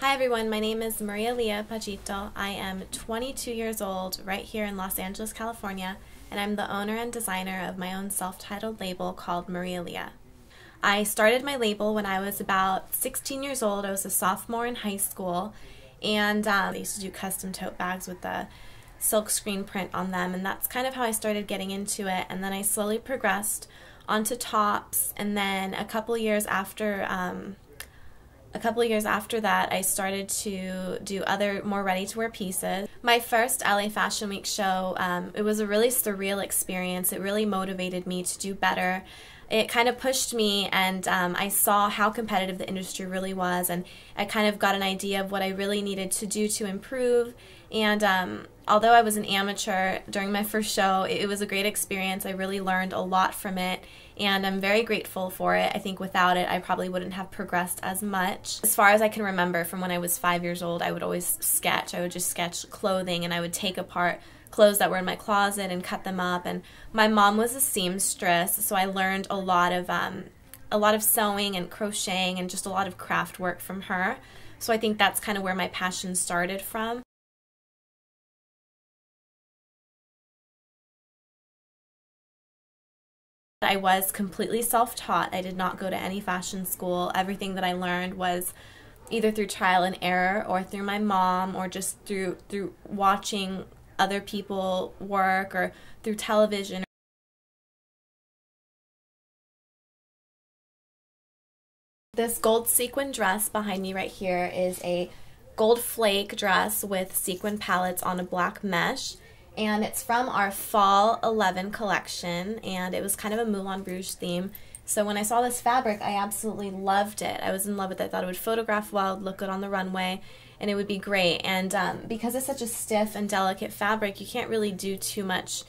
Hi everyone, my name is Marialia Pacitto. I am 22 years old right here in Los Angeles, California, and I'm the owner and designer of my own self-titled label called Marialia. I started my label when I was about 16 years old. I was a sophomore in high school, and I used to do custom tote bags with the silk screen print on them, and that's kind of how I started getting into it. And then I slowly progressed onto tops, and then a couple years after that, I started to do other more ready-to-wear pieces. My first LA Fashion Week show, it was a really surreal experience. It really motivated me to do better. It kind of pushed me, and I saw how competitive the industry really was, and I kind of got an idea of what I really needed to do to improve. And although I was an amateur during my first show, it was a great experience. I really learned a lot from it, and I'm very grateful for it. I think without it, I probably wouldn't have progressed as much. As far as I can remember, from when I was 5 years old, I would always sketch. I would just sketch clothing, and I would take apart clothes that were in my closet and cut them up. And my mom was a seamstress, so I learned a lot of sewing and crocheting and just a lot of craft work from her. So I think that's kind of where my passion started from. I was completely self-taught. I did not go to any fashion school. Everything that I learned was either through trial and error or through my mom, or just through watching other people work, or through television. This gold sequin dress behind me right here is a gold flake dress with sequin palettes on a black mesh, and it's from our Fall 11 collection, and it was kind of a Moulin Rouge theme. So when I saw this fabric, I absolutely loved it. I was in love with it. I thought it would photograph well, look good on the runway, and it would be great. And because it's such a stiff and delicate fabric, you can't really do too much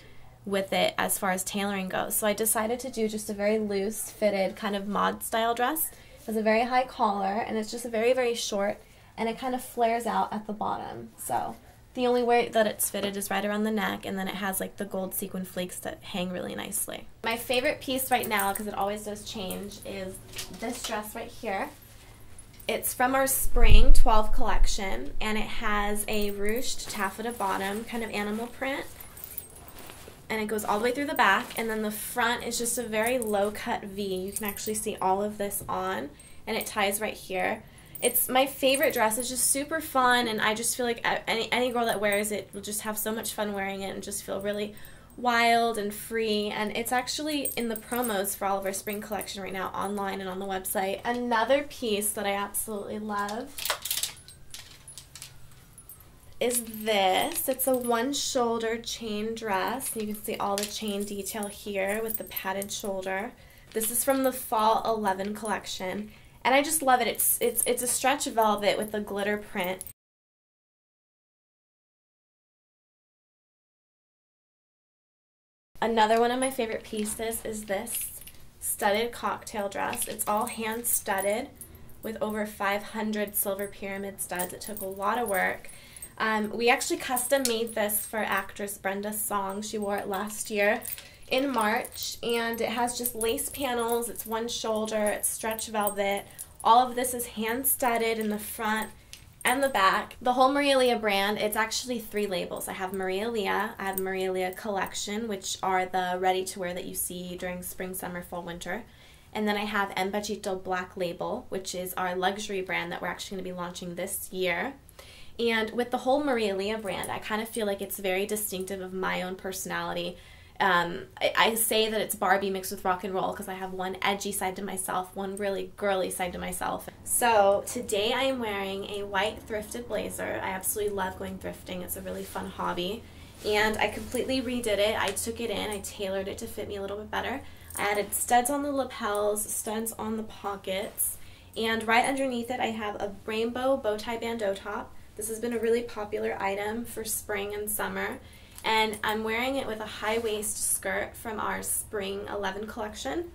with it as far as tailoring goes. So I decided to do just a very loose fitted kind of mod style dress. It has a very high collar, and it's just a very, very short, and it kind of flares out at the bottom. So the only way that it's fitted is right around the neck, and then it has like the gold sequin flakes that hang really nicely. My favorite piece right now, because it always does change, is this dress right here. It's from our Spring 12 collection, and it has a ruched taffeta bottom, kind of animal print, and it goes all the way through the back, and then the front is just a very low-cut V. You can actually see all of this on, and it ties right here. It's my favorite dress. It's just super fun, and I just feel like any girl that wears it will just have so much fun wearing it and just feel really wild and free. And it's actually in the promos for all of our spring collection right now, online and on the website. Another piece that I absolutely love is this. It's a one-shoulder chain dress. You can see all the chain detail here with the padded shoulder. This is from the Fall 11 collection, and I just love it. It's a stretch velvet with a glitter print. Another one of my favorite pieces is this studded cocktail dress. It's all hand studded with over 500 silver pyramid studs. It took a lot of work. We actually custom made this for actress Brenda Song. She wore it last year in March, and it has just lace panels. It's one shoulder, it's stretch velvet. All of this is hand studded in the front and the back. The whole Marialia brand, it's actually 3 labels. I have Marialia, I have Marialia Collection, which are the ready-to-wear that you see during spring, summer, fall, winter. And then I have M. Pacitto Black Label, which is our luxury brand that we're actually going to be launching this year. And with the whole Marialia brand, I kind of feel like it's very distinctive of my own personality. I say that it's Barbie mixed with rock and roll because I have one edgy side to myself, one really girly side to myself. So today I am wearing a white thrifted blazer. I absolutely love going thrifting. It's a really fun hobby. And I completely redid it. I took it in, I tailored it to fit me a little bit better. I added studs on the lapels, studs on the pockets, and right underneath it I have a rainbow bow tie bandeau top. This has been a really popular item for spring and summer. And I'm wearing it with a high-waist skirt from our Spring 11 collection.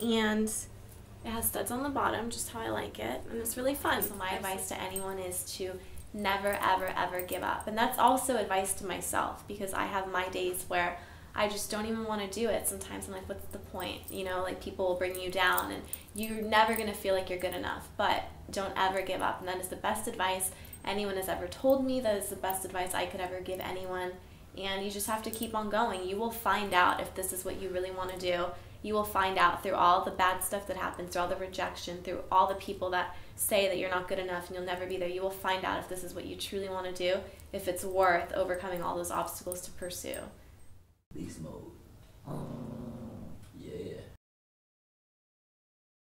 And it has studs on the bottom, just how I like it. And it's really fun. So my advice to anyone is to never, ever, ever give up. And that's also advice to myself, because I have my days where I just don't even want to do it. Sometimes I'm like, what's the point? You know, like people will bring you down and you're never going to feel like you're good enough, but don't ever give up. And that is the best advice anyone has ever told me. That is the best advice I could ever give anyone. And you just have to keep on going. You will find out if this is what you really want to do. You will find out through all the bad stuff that happens, through all the rejection, through all the people that say that you're not good enough and you'll never be there. You will find out if this is what you truly want to do, if it's worth overcoming all those obstacles to pursue. Beast mode.